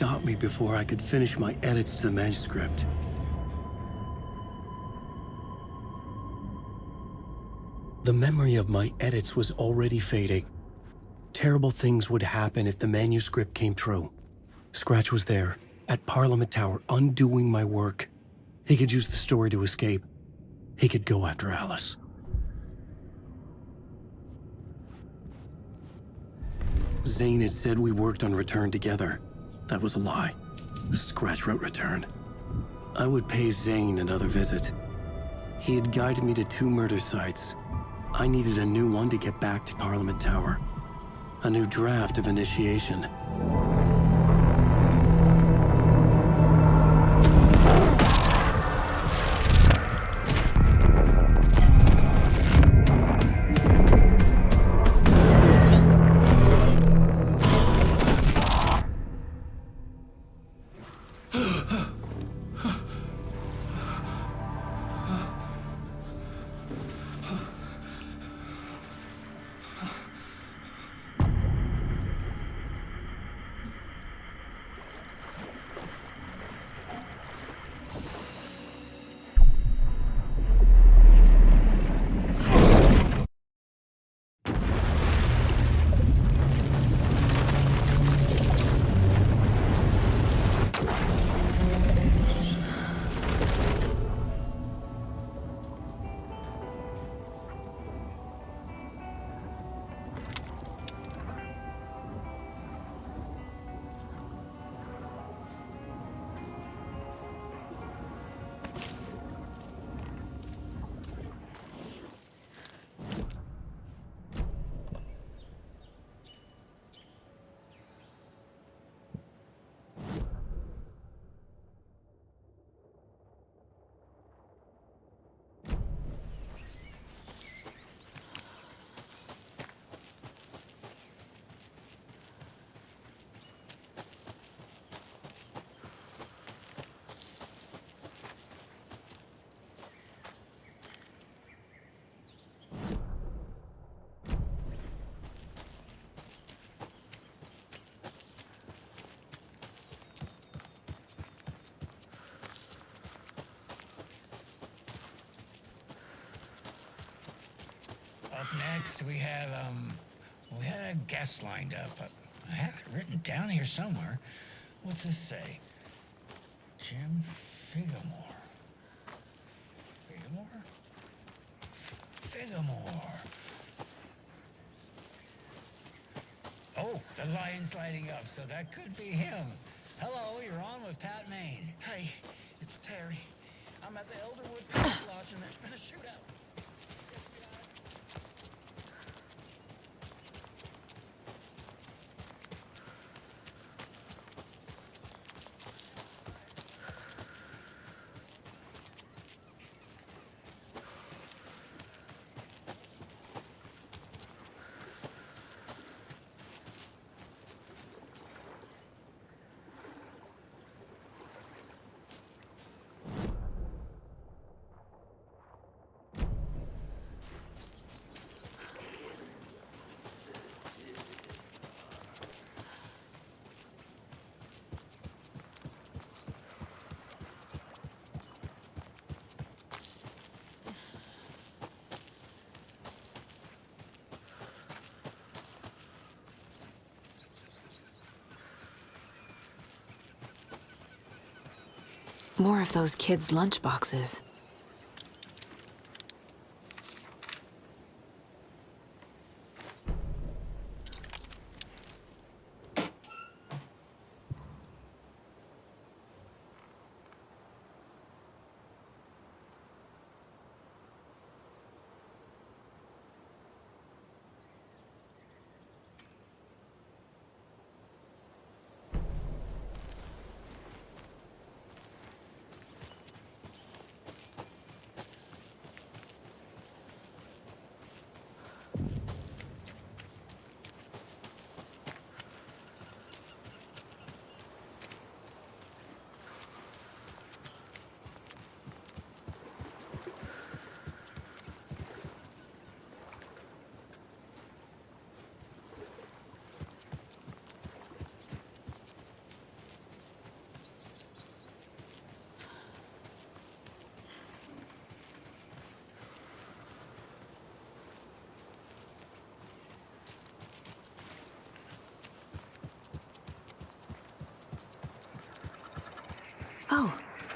stop me before I could finish my edits to the manuscript. The memory of my edits was already fading. Terrible things would happen if the manuscript came true. Scratch was there, at Parliament Tower, undoing my work. He could use the story to escape. He could go after Alice. Zane had said we worked on Return together. That was a lie. Scratch wrote Return. I would pay Zane another visit. He had guided me to 2 murder sites. I needed a new one to get back to Parliament Tower. A new draft of Initiation. Up next, we had a guest lined up. I have it written down here somewhere. What's this say? Jim Figamore. Figamore? Figamore. Oh, the line's lighting up, so that could be him. Hello, you're on with Pat Maine. Hey, it's Terry. I'm at the Elderwood College Lodge and there's been a shootout. More of those kids' lunchboxes.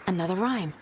Another rhyme.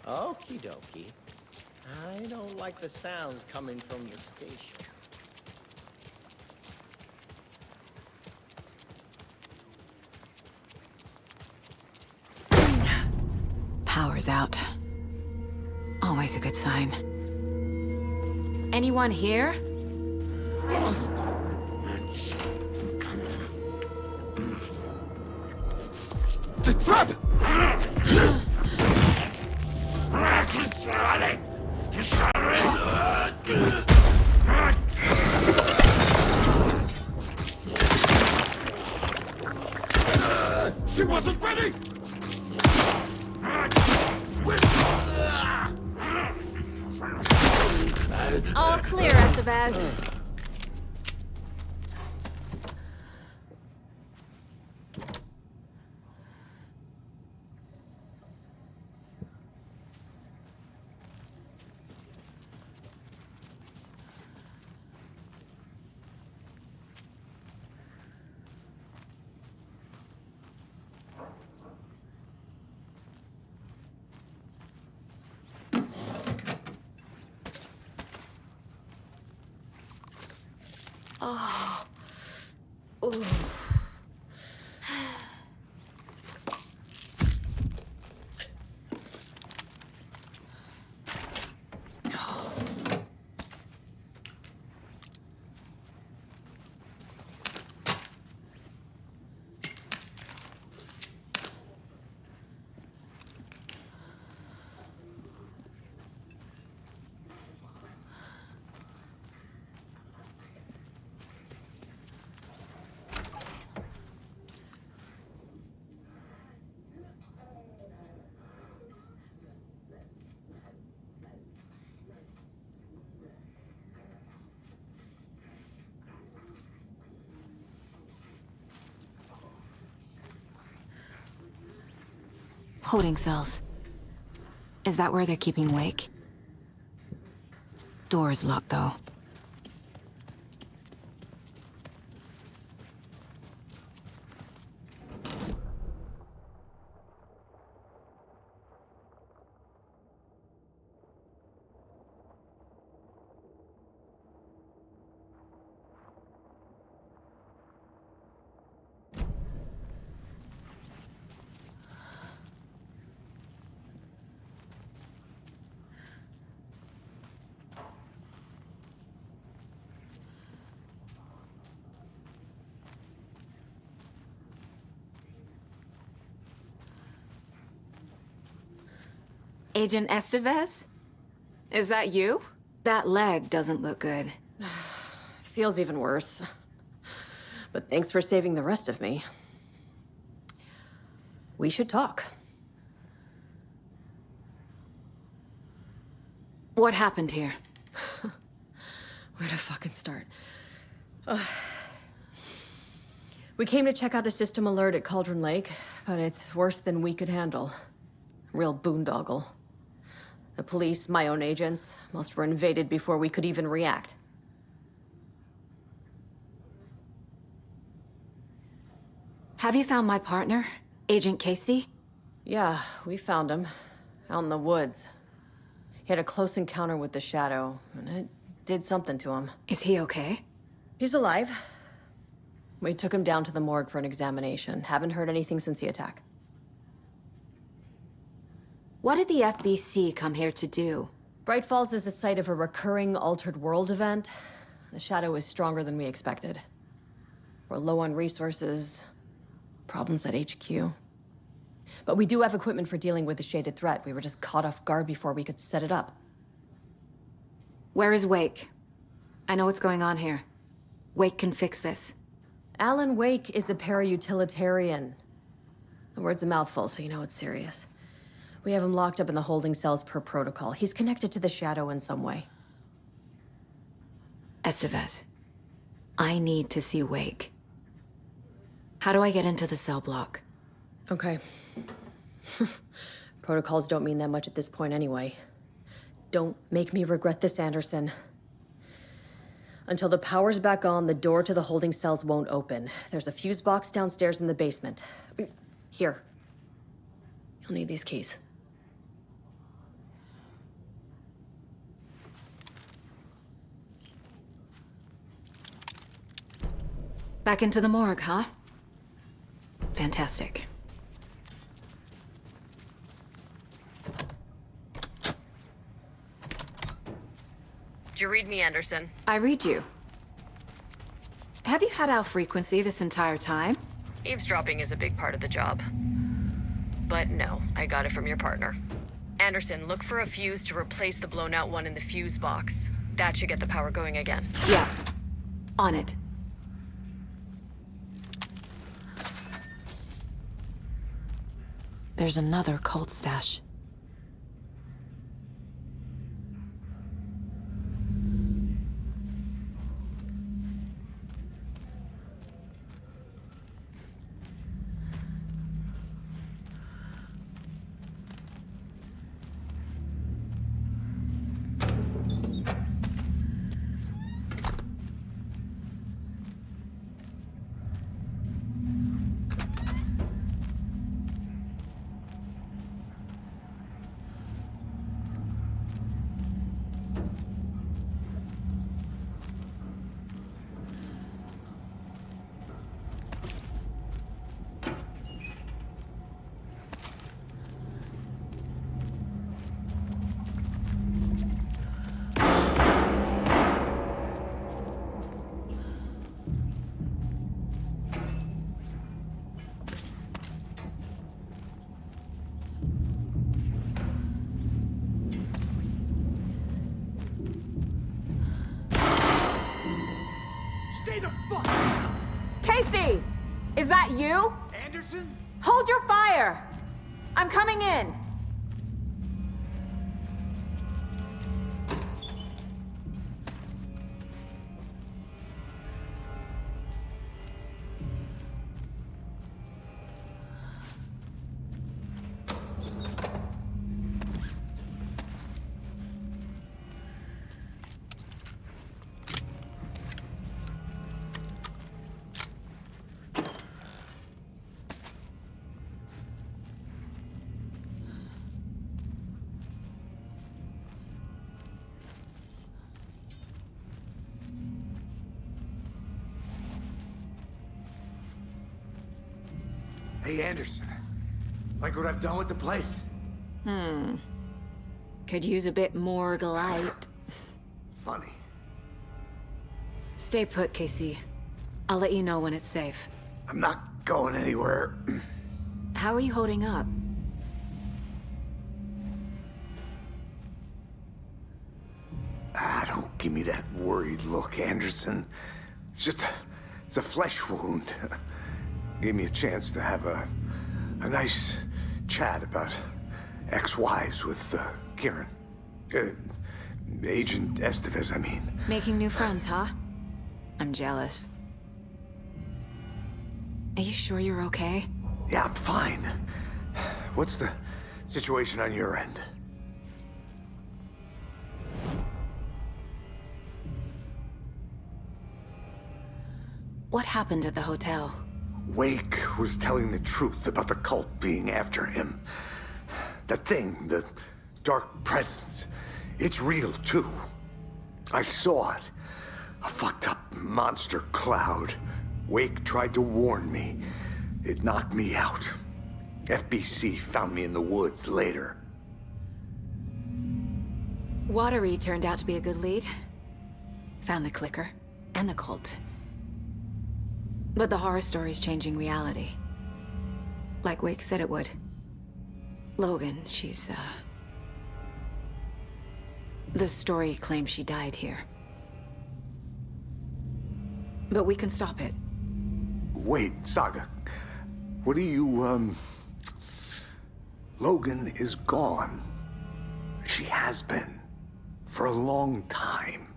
Okie dokie. I don't like the sounds coming from the station. Power's out. Always a good sign. Anyone here? The trap! She wasn't ready! All clear, Estevez. Oh. Ooh. Holding cells. Is that where they're keeping Wake? Door is locked, though. Agent Estevez? Is that you? That leg doesn't look good. Feels even worse. But thanks for saving the rest of me. We should talk. What happened here? Where to fucking start? We came to check out a system alert at Cauldron Lake, but it's worse than we could handle. Real boondoggle. The police, my own agents, most were invaded before we could even react. Have you found my partner, Agent Casey? Yeah, we found him. Out in the woods. He had a close encounter with the Shadow, and it did something to him. Is he okay? He's alive. We took him down to the morgue for an examination. Haven't heard anything since the attack. What did the FBC come here to do? Bright Falls is the site of a recurring Altered World event. The Shadow is stronger than we expected. We're low on resources, problems at HQ. But we do have equipment for dealing with the shaded threat. We were just caught off guard before we could set it up. Where is Wake? I know what's going on here. Wake can fix this. Alan Wake is a para-utilitarian. The word's a mouthful, so you know it's serious. We have him locked up in the holding cells per protocol. He's connected to the Shadow in some way. Estevez, I need to see Wake. How do I get into the cell block? Okay. Protocols don't mean that much at this point anyway. Don't make me regret this, Anderson. Until the power's back on, the door to the holding cells won't open. There's a fuse box downstairs in the basement. Here. You'll need these keys. Back into the morgue, huh? Fantastic. Did you read me, Anderson? I read you. Have you had Al frequency this entire time? Eavesdropping is a big part of the job. But no, I got it from your partner. Anderson, look for a fuse to replace the blown out one in the fuse box. That should get the power going again. Yeah. On it. There's another cult stash. Casey! Is that you? Anderson? Hold your fire! I'm coming in! Hey, Anderson. Like what I've done with the place? Could use a bit more light. Funny. Stay put, Casey. I'll let you know when it's safe. I'm not going anywhere. How are you holding up? Don't give me that worried look, Anderson. It's a flesh wound. Gave me a chance to have a nice chat about ex-wives with Kieran. Agent Estevez, I mean. Making new friends, huh? I'm jealous. Are you sure you're okay? Yeah, I'm fine. What's the situation on your end? What happened at the hotel? Wake was telling the truth about the cult being after him. That thing, the dark presence, it's real too. I saw it. A fucked up monster cloud. Wake tried to warn me. It knocked me out. FBC found me in the woods later. Watery turned out to be a good lead. Found the clicker and the cult. But the horror story's changing reality. Like Wake said it would. Logan, she's, the story claims she died here. But we can stop it. Wait, Saga. What do you, Logan is gone. She has been. For a long time.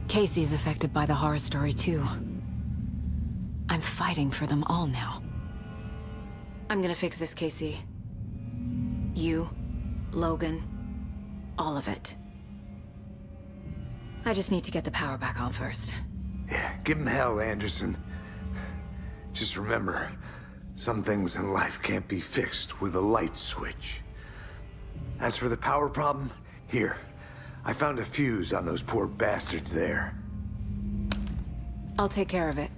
Casey's affected by the horror story too. I'm fighting for them all now. I'm gonna fix this, Casey. You, Logan, all of it. I just need to get the power back on first. Yeah, give him hell, Anderson. Just remember, some things in life can't be fixed with a light switch. As for the power problem, here. I found a fuse on those poor bastards there. I'll take care of it.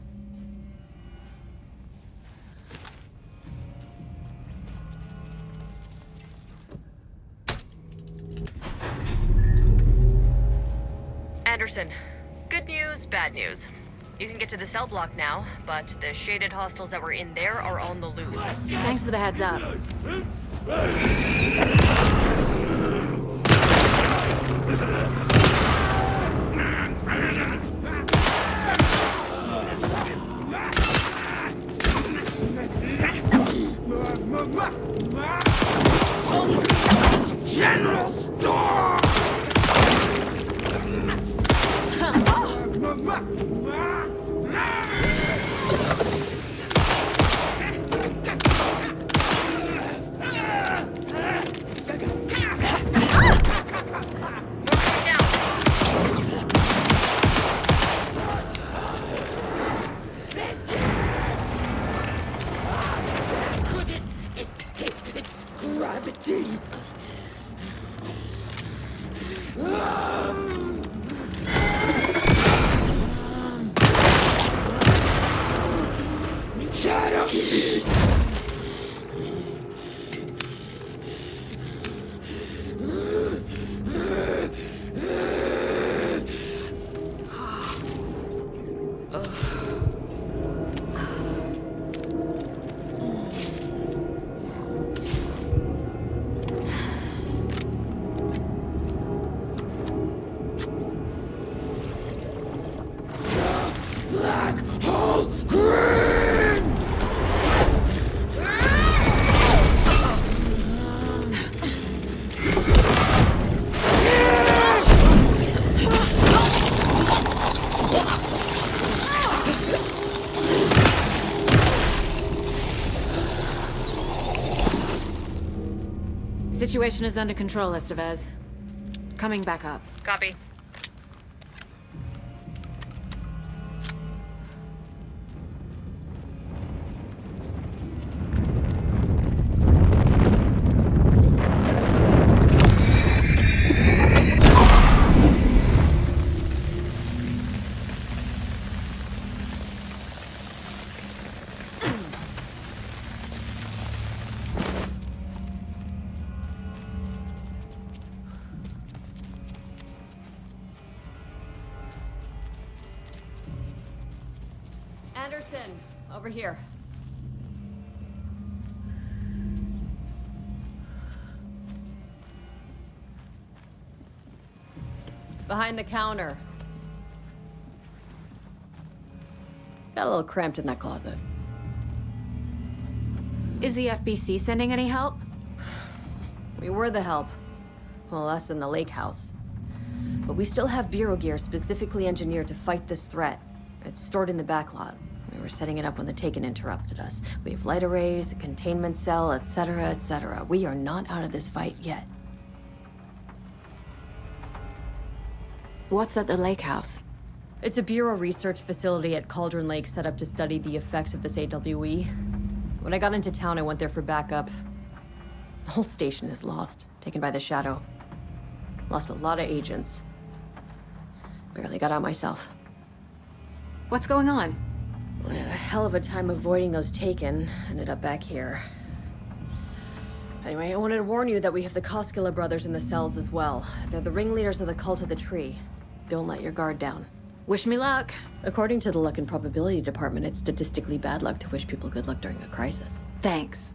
Anderson, good news, bad news. You can get to the cell block now, but the shaded hostiles that were in there are on the loose. Thanks for the heads up. General Storm! Couldn't escape its gravity. Situation is under control, Estevez. Coming back up. Copy. Anderson, over here. Behind the counter. Got a little cramped in that closet. Is the FBC sending any help? We were the help. Well, us in the lake house. But we still have Bureau gear specifically engineered to fight this threat. It's stored in the back lot. We were setting it up when the Taken interrupted us. We have light arrays, a containment cell, etc., etc. We are not out of this fight yet. What's at the lake house? It's a Bureau research facility at Cauldron Lake set up to study the effects of this AWE. When I got into town, I went there for backup. The whole station is lost, taken by the Shadow. Lost a lot of agents. Barely got out myself. What's going on? We had a hell of a time avoiding those Taken. Ended up back here. Anyway, I wanted to warn you that we have the Koskela brothers in the cells as well. They're the ringleaders of the Cult of the Tree. Don't let your guard down. Wish me luck. According to the Luck and Probability Department, it's statistically bad luck to wish people good luck during a crisis. Thanks.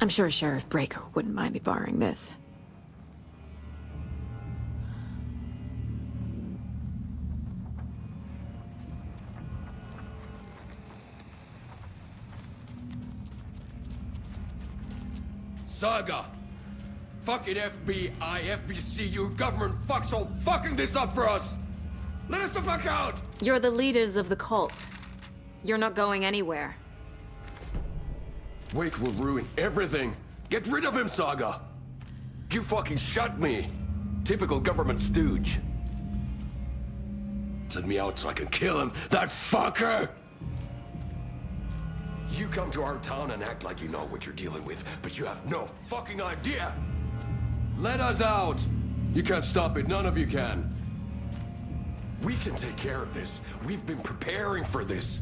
I'm sure Sheriff Breaker wouldn't mind me borrowing this. Saga! Fucking FBI, FBC, your government fucks all fucking this up for us! Let us the fuck out! You're the leaders of the cult. You're not going anywhere. Wake will ruin everything. Get rid of him, Saga! You fucking shot me! Typical government stooge. Let me out so I can kill him, that fucker! You come to our town and act like you know what you're dealing with, but you have no fucking idea! Let us out! You can't stop it, none of you can. We can take care of this. We've been preparing for this.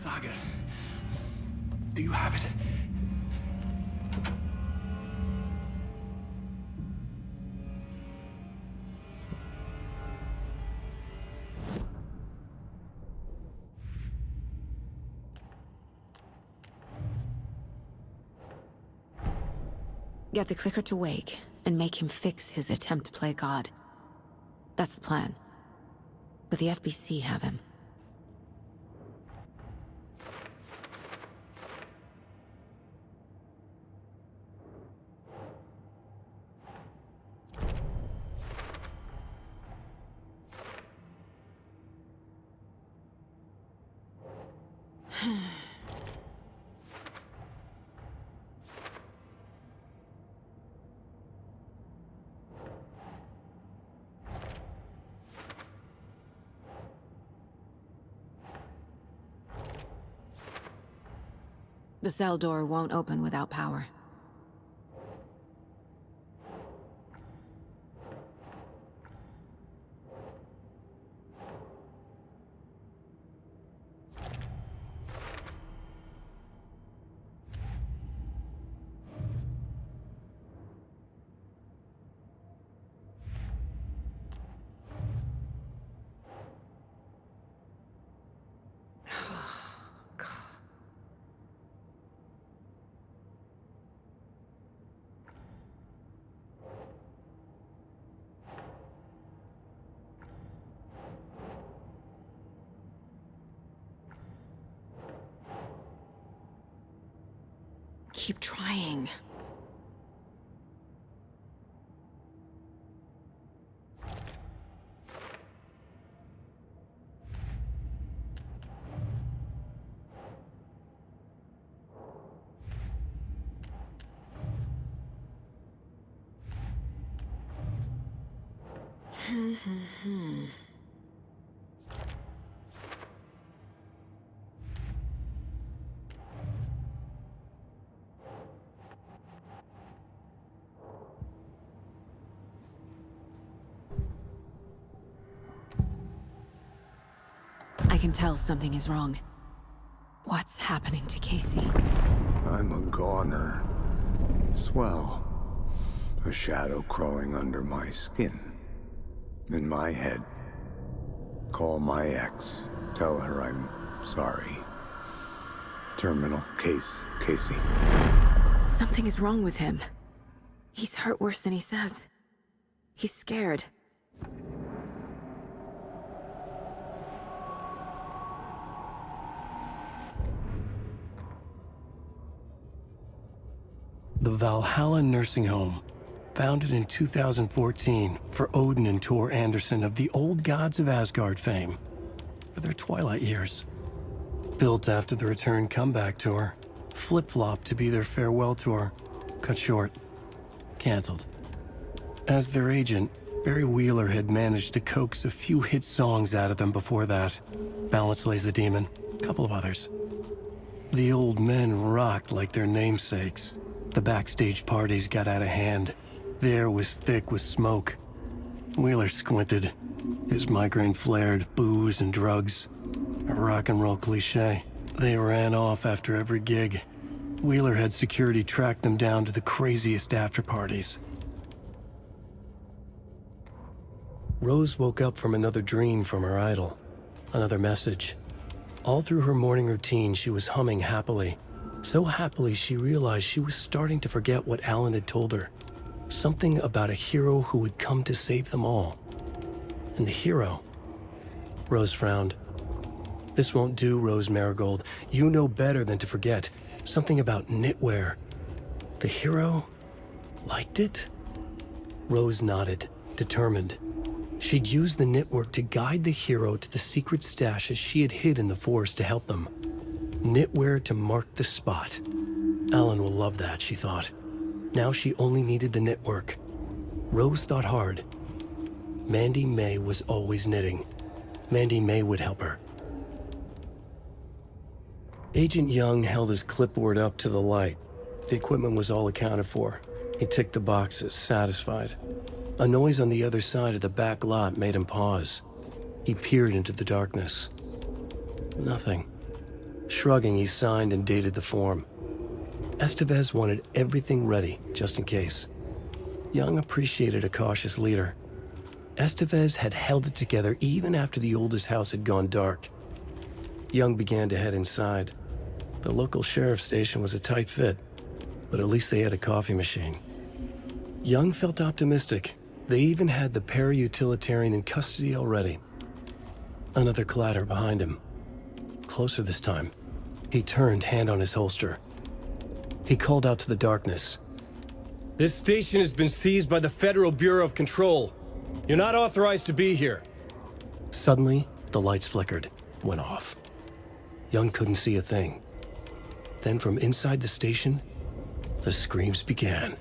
Saga, do you have it? Get the clicker to wake, and make him fix his attempt to play God. That's the plan. But the FBC have him. The cell door won't open without power. Keep trying. I can tell something is wrong. What's happening to Casey? I'm a goner. Swell. A shadow crawling under my skin. In my head. Call my ex. Tell her I'm sorry. Terminal case, Casey. Something is wrong with him. He's hurt worse than he says. He's scared. The Valhalla Nursing Home, founded in 2014 for Odin and Tor Anderson of the Old Gods of Asgard fame, for their twilight years. Built after the Return comeback tour, flip-flopped to be their farewell tour, cut short, canceled. As their agent, Barry Wheeler had managed to coax a few hit songs out of them before that. Balance Lays the Demon, a couple of others. The old men rocked like their namesakes. The backstage parties got out of hand. The air was thick with smoke. Wheeler squinted. His migraine flared, booze and drugs. A rock and roll cliche. They ran off after every gig. Wheeler had security track them down to the craziest after parties. Rose woke up from another dream from her idol. Another message. All through her morning routine, she was humming happily. So happily, she realized she was starting to forget what Alan had told her. Something about a hero who would come to save them all. And the hero... Rose frowned. This won't do, Rose Marigold. You know better than to forget. Something about knitwear. The hero... liked it? Rose nodded, determined. She'd use the knitwork to guide the hero to the secret stashes she had hid in the forest to help them. Knitwear to mark the spot. Alan will love that, she thought. Now she only needed the knitwork. Rose thought hard. Mandy May was always knitting. Mandy May would help her. Agent Young held his clipboard up to the light. The equipment was all accounted for. He ticked the boxes, satisfied. A noise on the other side of the back lot made him pause. He peered into the darkness. Nothing. Shrugging, he signed and dated the form. Estevez wanted everything ready, just in case. Young appreciated a cautious leader. Estevez had held it together even after the oldest house had gone dark. Young began to head inside. The local sheriff's station was a tight fit, but at least they had a coffee machine. Young felt optimistic. They even had the para-utilitarian in custody already. Another clatter behind him. Closer this time. He turned, hand on his holster. He called out to the darkness. This station has been seized by the Federal Bureau of Control. You're not authorized to be here. Suddenly, the lights flickered, went off. Young couldn't see a thing. Then from inside the station, the screams began.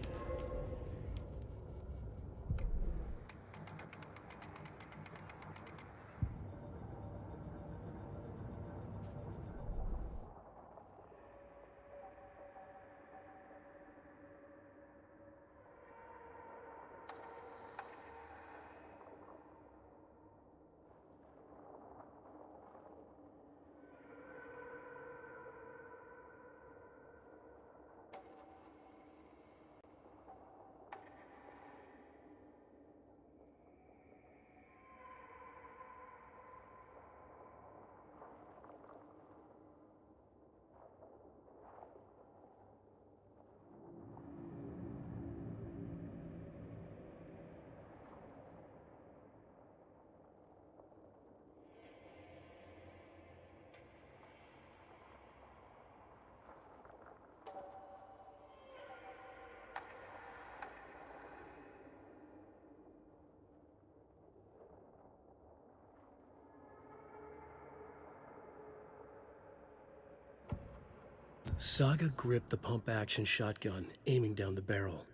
Saga gripped the pump-action shotgun, aiming down the barrel.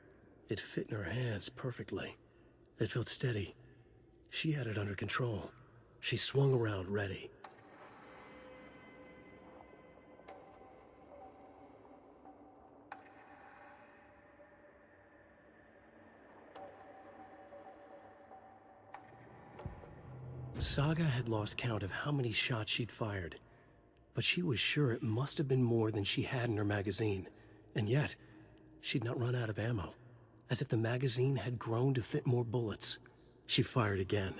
It fit in her hands perfectly. It felt steady. She had it under control. She swung around, ready. Saga had lost count of how many shots she'd fired. But she was sure it must have been more than she had in her magazine. And yet, she'd not run out of ammo. As if the magazine had grown to fit more bullets. She fired again.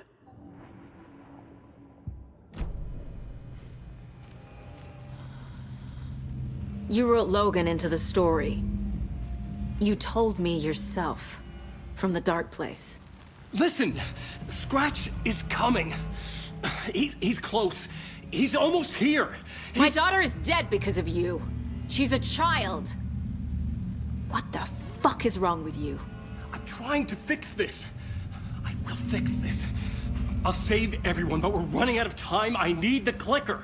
You wrote Logan into the story. You told me yourself. From the dark place. Listen! Scratch is coming. He's close. He's almost here. My daughter is dead because of you. She's a child. What the fuck is wrong with you? I'm trying to fix this. I will fix this. I'll save everyone, but we're running out of time. I need the clicker.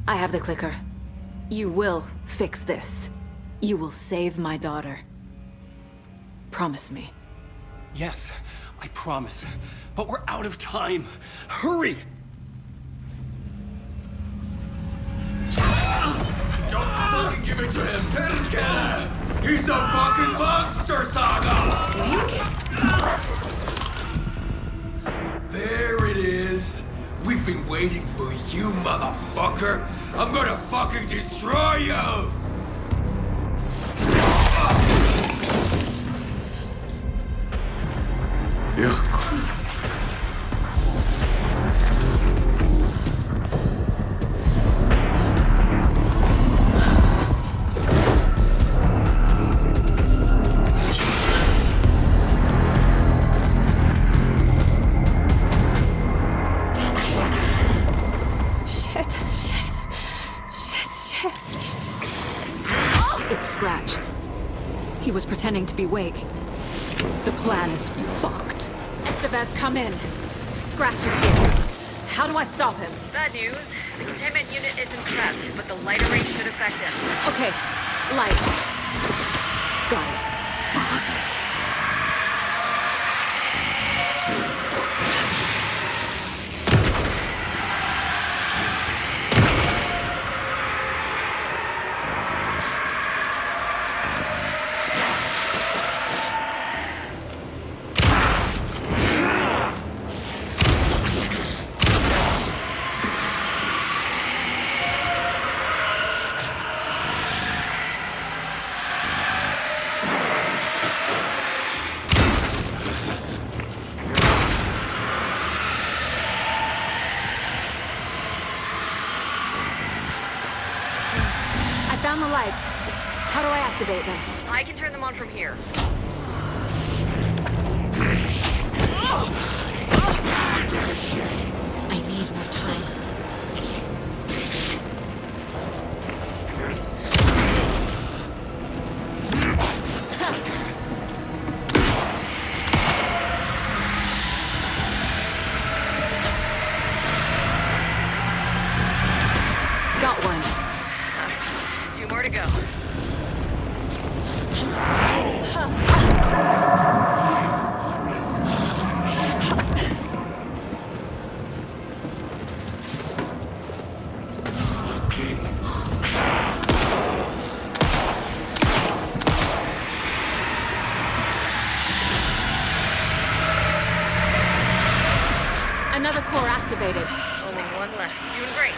I have the clicker. You will fix this. You will save my daughter. Promise me. Yes, I promise. But we're out of time. Hurry! Don't fucking give it to him! Hit it, get him! He's a fucking monster, Saga! There it is! We've been waiting for you, motherfucker! I'm gonna fucking destroy you! It's Scratch. He was pretending to be Wake. The plan is fucked. Estevez, come in. Scratch is here. How do I stop him? Bad news. The containment unit isn't trapped, but the light array should affect him. Okay, lights. Got it. Found the lights. How do I activate them? I can turn them on from here. I need more time. Got one. 2 more to go. Another core activated. Only 1 left. Doing great.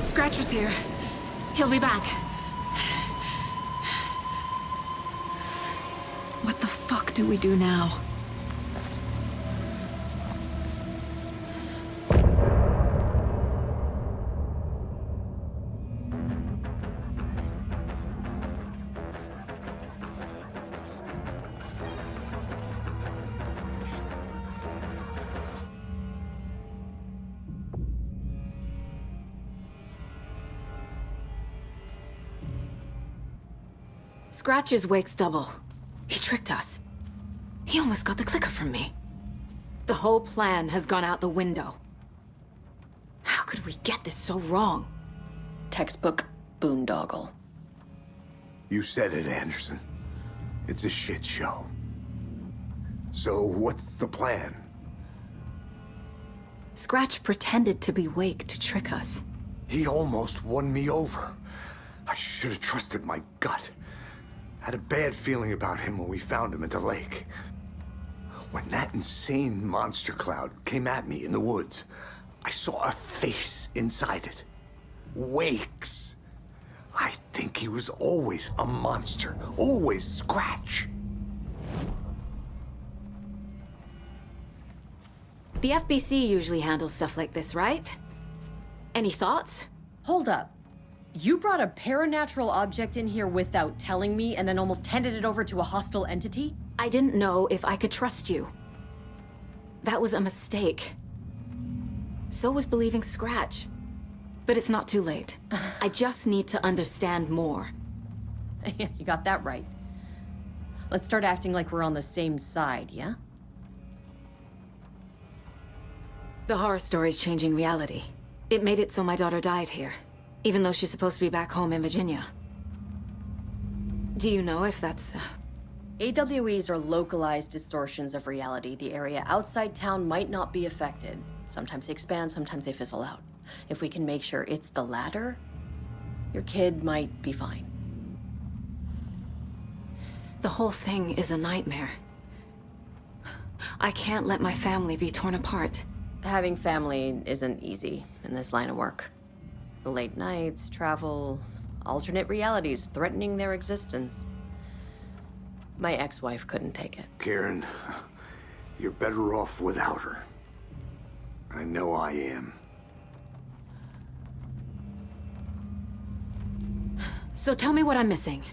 Scratcher's here. He'll be back. What the fuck do we do now? Scratch's wake's double. He tricked us. He almost got the clicker from me. The whole plan has gone out the window. How could we get this so wrong? Textbook boondoggle. You said it, Anderson. It's a shit show. So what's the plan? Scratch pretended to be Wake to trick us. He almost won me over. I should have trusted my gut. I had a bad feeling about him when we found him at the lake. When that insane monster cloud came at me in the woods, I saw a face inside it. Wake's. I think he was always a monster. Always Scratch. The FBC usually handles stuff like this, right? Any thoughts? Hold up. You brought a paranatural object in here without telling me and then almost handed it over to a hostile entity? I didn't know if I could trust you. That was a mistake. So was believing Scratch. But it's not too late. I just need to understand more. You got that right. Let's start acting like we're on the same side, yeah? The horror story's changing reality. It made it so my daughter died here, even though she's supposed to be back home in Virginia. Do you know if that's... AWEs are localized distortions of reality. The area outside town might not be affected. Sometimes they expand, sometimes they fizzle out. If we can make sure it's the latter, your kid might be fine. The whole thing is a nightmare. I can't let my family be torn apart. Having family isn't easy in this line of work. The late nights, travel, alternate realities threatening their existence. My ex-wife couldn't take it. Karen, you're better off without her. I know I am. So tell me what I'm missing.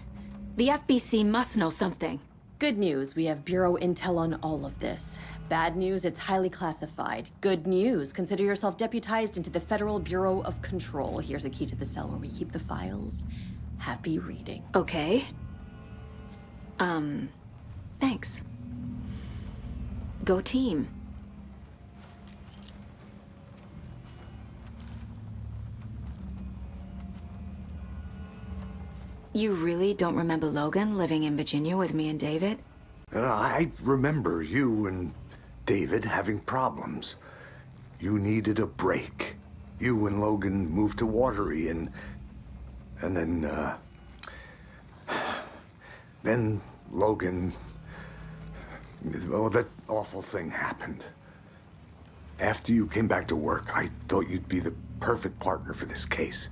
The FBC must know something. Good news, we have Bureau intel on all of this. Bad news, it's highly classified. Good news, consider yourself deputized into the Federal Bureau of Control. Here's a key to the cell where we keep the files. Happy reading. Okay. Thanks. Go team. You really don't remember Logan living in Virginia with me and David? I remember you and David having problems. You needed a break. You and Logan moved to Watery and then Logan, well, that awful thing happened. After you came back to work, I thought you'd be the perfect partner for this case,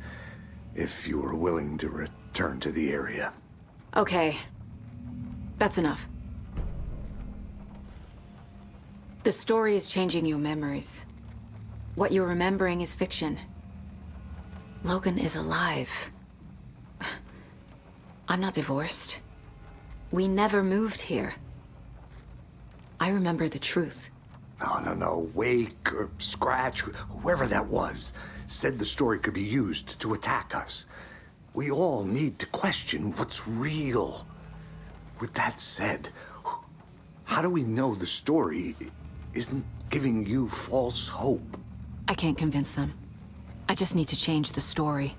if you were willing to return to the area. Okay. That's enough. The story is changing your memories. What you're remembering is fiction. Logan is alive. I'm not divorced. We never moved here. I remember the truth. No. Wake or Scratch, whoever that was, said the story could be used to attack us. We all need to question what's real. With that said, how do we know the story isn't giving you false hope? I can't convince them. I just need to change the story.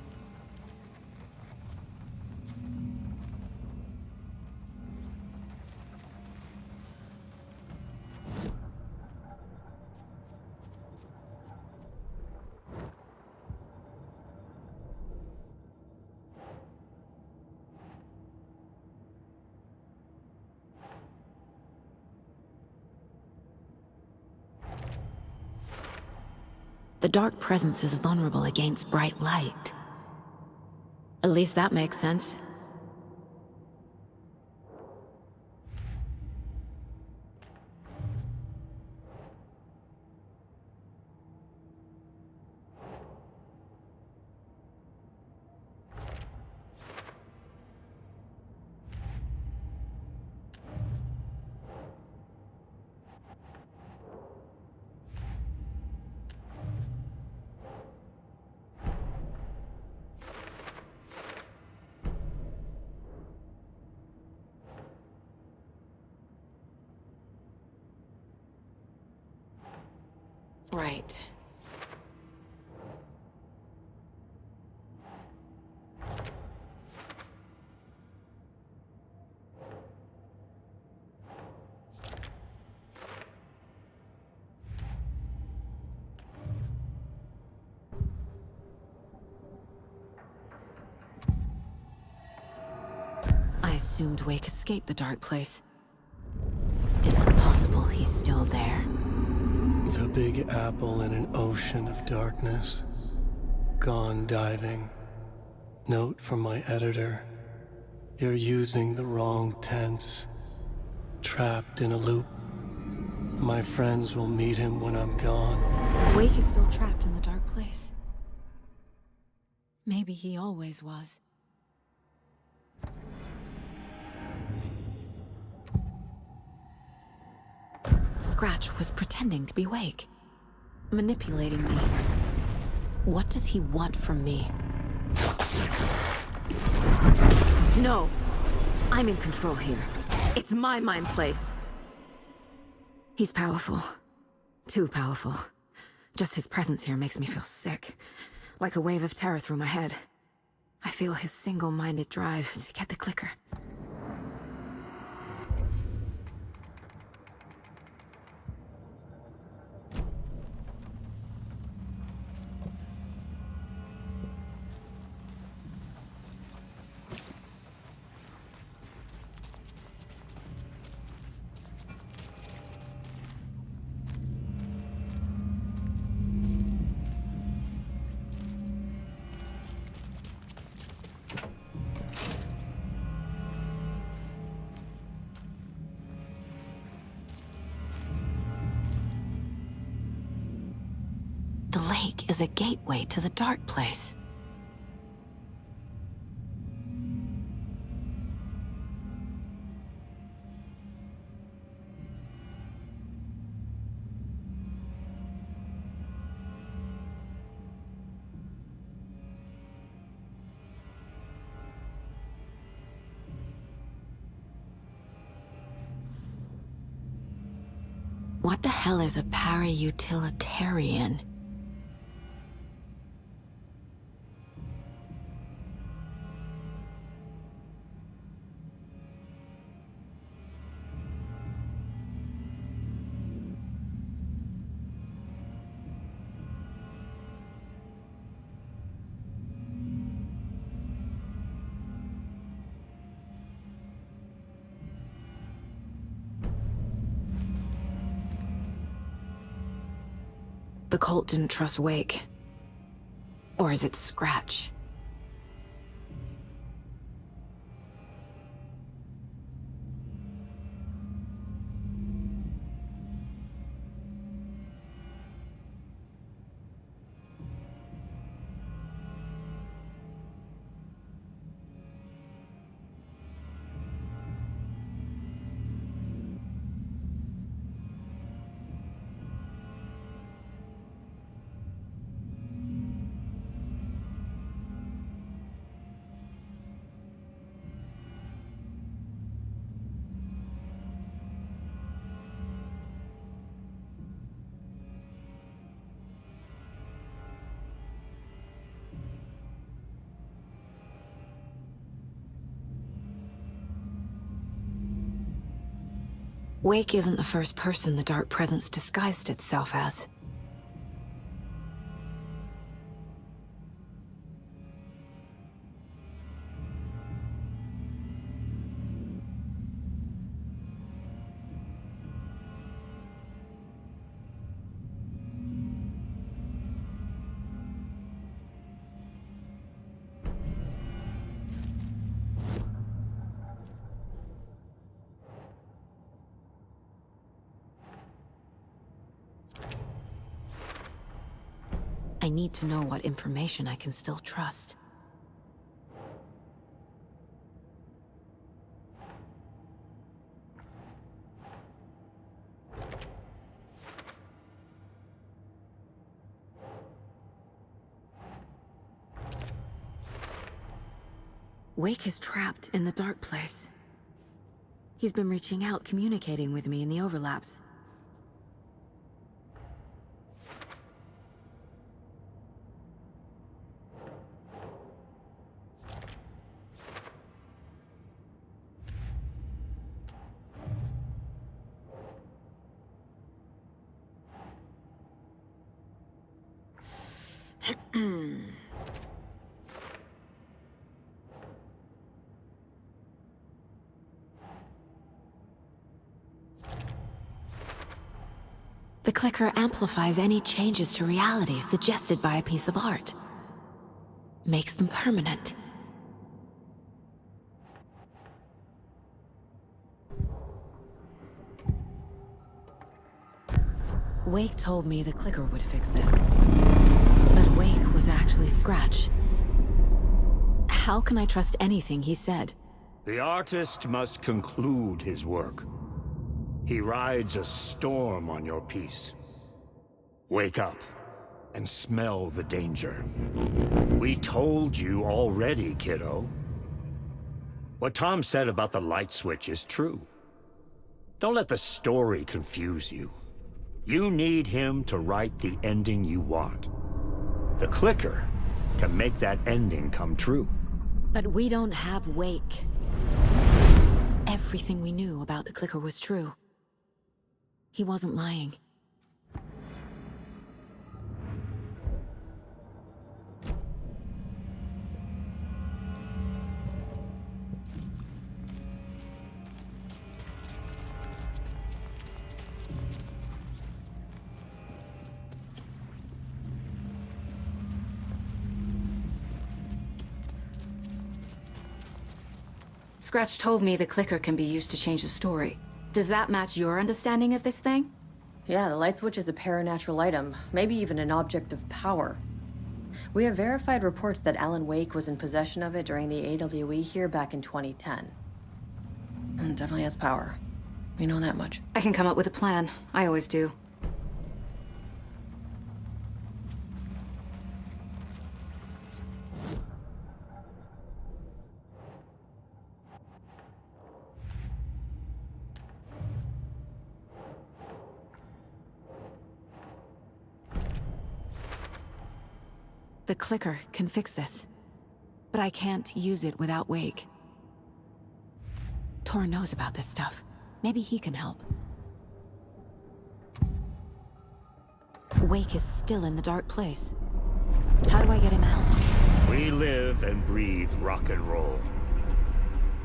The dark presence is vulnerable against bright light. At least that makes sense. Right. I assumed Wake escaped the dark place. Is it possible he's still there? The Big Apple in an ocean of darkness. Gone diving. Note from my editor. You're using the wrong tense. Trapped in a loop. My friends will meet him when I'm gone. Wake is still trapped in the dark place. Maybe he always was. Scratch was pretending to be Wake. Manipulating me. What does he want from me? No! I'm in control here. It's my mind place. He's powerful. Too powerful. Just his presence here makes me feel sick. Like a wave of terror through my head. I feel his single-minded drive to get the clicker. The lake is a gateway to the dark place. What the hell is a para-utilitarian? The cult didn't trust Wake. Or is it Scratch? Wake isn't the first person the Dark Presence disguised itself as. I need to know what information I can still trust. Wake is trapped in the dark place. He's been reaching out, communicating with me in the overlaps. The clicker amplifies any changes to reality suggested by a piece of art. Makes them permanent. Wake told me the clicker would fix this. But Wake was actually Scratch. How can I trust anything he said? The artist must conclude his work. He rides a storm on your piece. Wake up and smell the danger. We told you already, kiddo. What Tom said about the light switch is true. Don't let the story confuse you. You need him to write the ending you want. The clicker can make that ending come true. But we don't have Wake. Everything we knew about the clicker was true. He wasn't lying. Scratch told me the clicker can be used to change the story. Does that match your understanding of this thing? Yeah, the light switch is a paranatural item, maybe even an object of power. We have verified reports that Alan Wake was in possession of it during the AWE here back in 2010. Definitely has power. We know that much. I can come up with a plan. I always do. The clicker can fix this, but I can't use it without Wake. Tor knows about this stuff. Maybe he can help. Wake is still in the dark place. How do I get him out? We live and breathe rock and roll.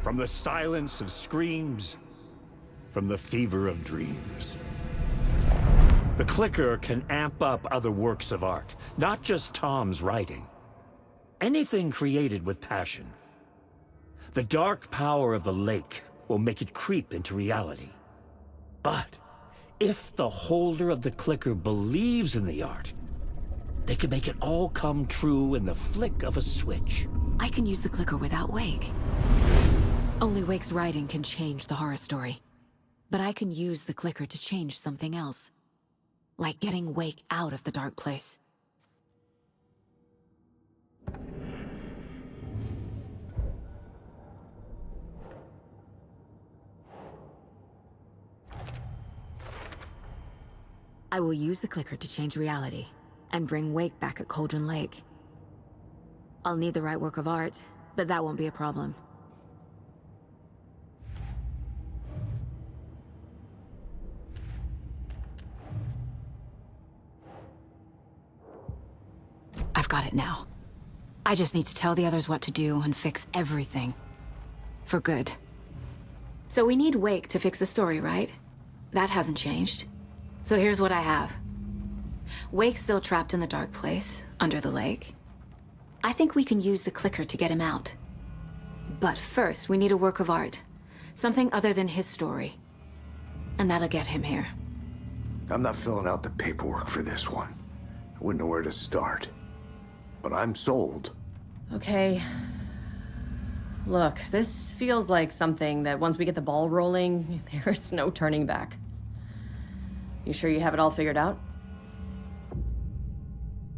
From the silence of screams, from the fever of dreams. The clicker can amp up other works of art, not just Tom's writing. Anything created with passion. The dark power of the lake will make it creep into reality. But if the holder of the clicker believes in the art, they can make it all come true in the flick of a switch. I can use the clicker without Wake. Only Wake's writing can change the horror story. But I can use the clicker to change something else. Like getting Wake out of the dark place. I will use the clicker to change reality, and bring Wake back at Cauldron Lake. I'll need the right work of art, but that won't be a problem. I've got it now. I just need to tell the others what to do and fix everything. For good. So we need Wake to fix the story, right? That hasn't changed. So here's what I have. Wake's still trapped in the dark place, under the lake. I think we can use the clicker to get him out. But first, we need a work of art. Something other than his story. And that'll get him here. I'm not filling out the paperwork for this one. I wouldn't know where to start. But I'm sold. Okay. Look, this feels like something that once we get the ball rolling, there's no turning back. You sure you have it all figured out?